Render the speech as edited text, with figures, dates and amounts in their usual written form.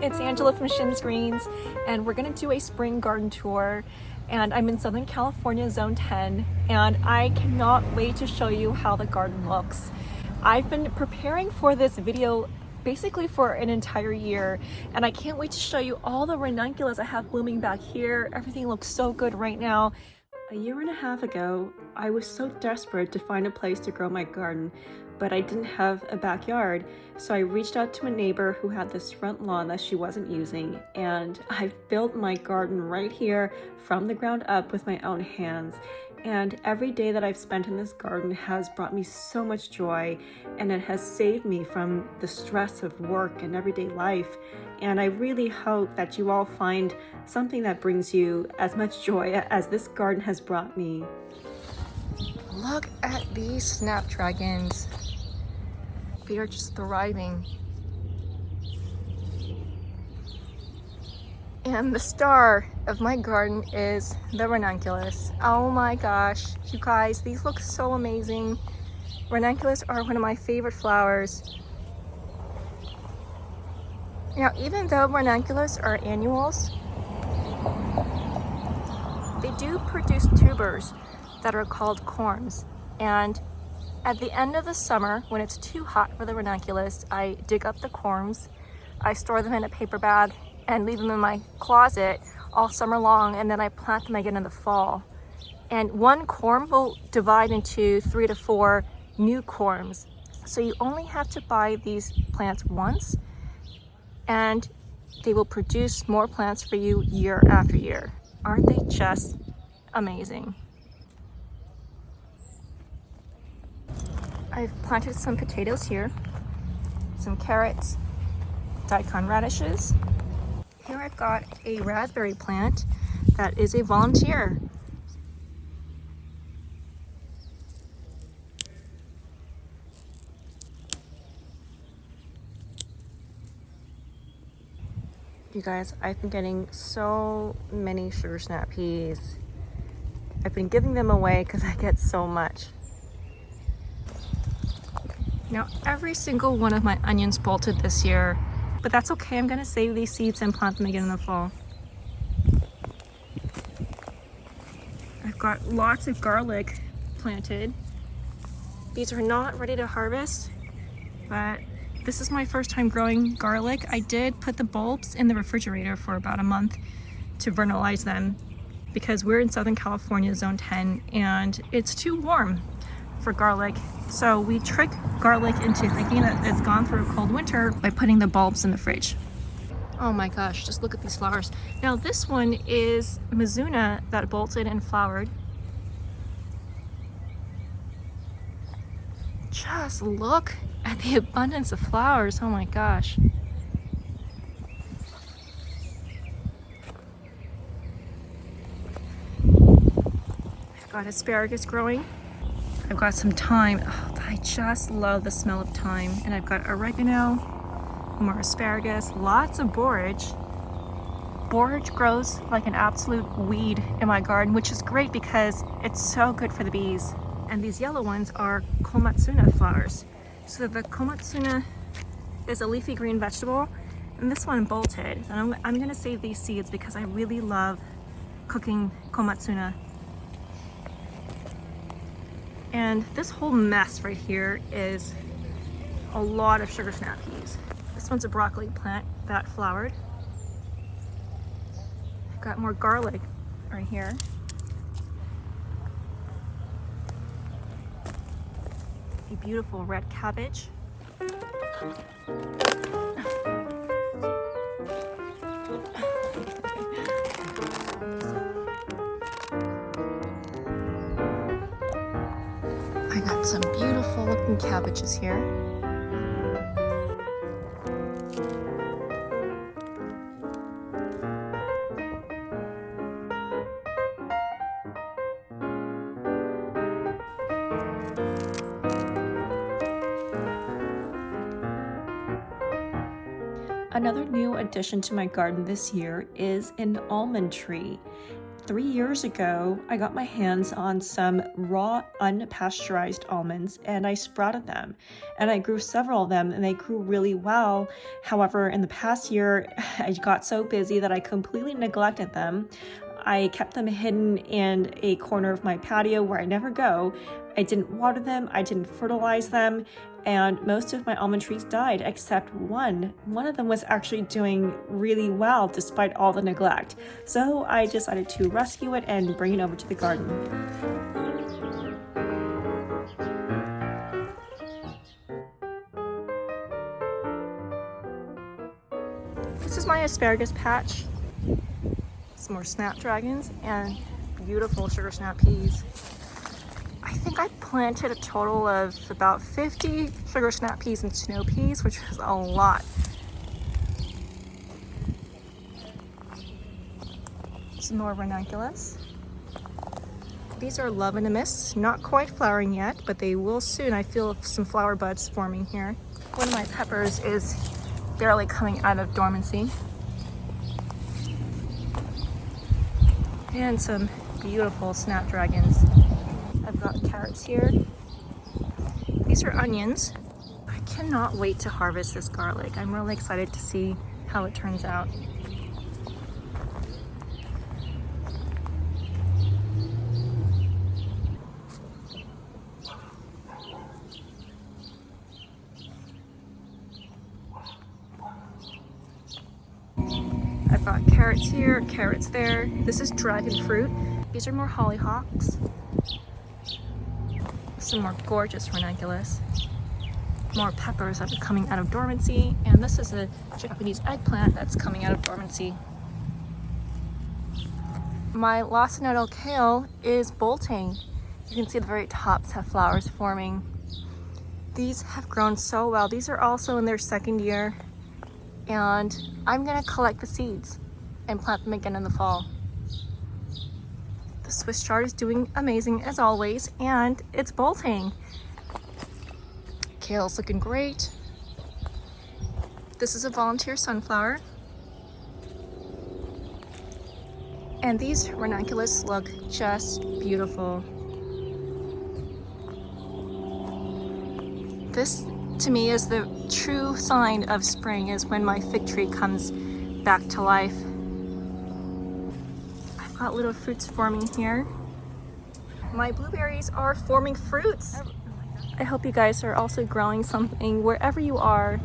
it's Angela from Shin's Greens, and we're gonna do a spring garden tour. And I'm in Southern California, Zone 10, and I cannot wait to show you how the garden looks. I've been preparing for this video basically for an entire year, and I can't wait to show you all the ranunculus I have blooming back here. Everything looks so good right now. A year and a half ago, I was so desperate to find a place to grow my garden, but I didn't have a backyard, so I reached out to a neighbor who had this front lawn that she wasn't using, and I've built my garden right here from the ground up with my own hands. And every day that I've spent in this garden has brought me so much joy, and it has saved me from the stress of work and everyday life. And I really hope that you all find something that brings you as much joy as this garden has brought me. Look at these snapdragons. They are just thriving. And the star of my garden is the ranunculus. Oh my gosh, you guys, these look so amazing. Ranunculus are one of my favorite flowers. Now, even though ranunculus are annuals, they do produce tubers that are called corms. And at the end of the summer, when it's too hot for the ranunculus, I dig up the corms, I store them in a paper bag, and leave them in my closet all summer long, and then I plant them again in the fall. And one corm will divide into 3 to 4 new corms. So you only have to buy these plants once, and they will produce more plants for you year after year. Aren't they just amazing? I've planted some potatoes here, some carrots, daikon radishes. Here I've got a raspberry plant that is a volunteer. You guys, I've been getting so many sugar snap peas. I've been giving them away because I get so much. Now, every single one of my onions bolted this year, but that's okay. I'm gonna save these seeds and plant them again in the fall. I've got lots of garlic planted. These are not ready to harvest, but this is my first time growing garlic. I did put the bulbs in the refrigerator for about a month to vernalize them because we're in Southern California, Zone 10, and it's too warm for garlic. So we trick garlic into thinking that it's gone through a cold winter by putting the bulbs in the fridge. Oh my gosh, just look at these flowers. Now this one is Mizuna that bolted and flowered. Just look at the abundance of flowers, oh my gosh. I've got asparagus growing. I've got some thyme. Oh, I just love the smell of thyme. And I've got oregano, more asparagus, lots of borage. Borage grows like an absolute weed in my garden, which is great because it's so good for the bees. And these yellow ones are komatsuna flowers. So the komatsuna is a leafy green vegetable, and this one bolted. And I'm gonna save these seeds because I really love cooking komatsuna. And this whole mess right here is a lot of sugar snap peas. This one's a broccoli plant that flowered. I've got more garlic right here. A beautiful red cabbage. I got some beautiful looking cabbages here. Another new addition to my garden this year is an almond tree. 3 years ago, I got my hands on some raw, unpasteurized almonds and I sprouted them. And I grew several of them and they grew really well. However, in the past year, I got so busy that I completely neglected them. I kept them hidden in a corner of my patio where I never go. I didn't water them, I didn't fertilize them, and most of my almond trees died except one. One of them was actually doing really well despite all the neglect. So I decided to rescue it and bring it over to the garden. This is my asparagus patch. Some more snapdragons and beautiful sugar snap peas. I think I planted a total of about 50 sugar snap peas and snow peas, which was a lot. Some more ranunculus. These are love in a mist, not quite flowering yet, but they will soon. I feel some flower buds forming here. One of my peppers is barely coming out of dormancy. And some beautiful snapdragons. I've got carrots here. These are onions. I cannot wait to harvest this garlic. I'm really excited to see how it turns out. I've got carrots here, carrots there. This is dragon fruit. These are more hollyhocks. Some more gorgeous ranunculus. More peppers that are coming out of dormancy. And this is a Japanese eggplant that's coming out of dormancy. My lacinato kale is bolting. You can see the very tops have flowers forming. These have grown so well. These are also in their second year. And I'm gonna collect the seeds and plant them again in the fall. The Swiss chard is doing amazing as always, and it's bolting. Kale's looking great. This is a volunteer sunflower. And these ranunculus look just beautiful. This to me is the true sign of spring, is when my fig tree comes back to life. I've got little fruits forming here. My blueberries are forming fruits. I hope you guys are also growing something wherever you are.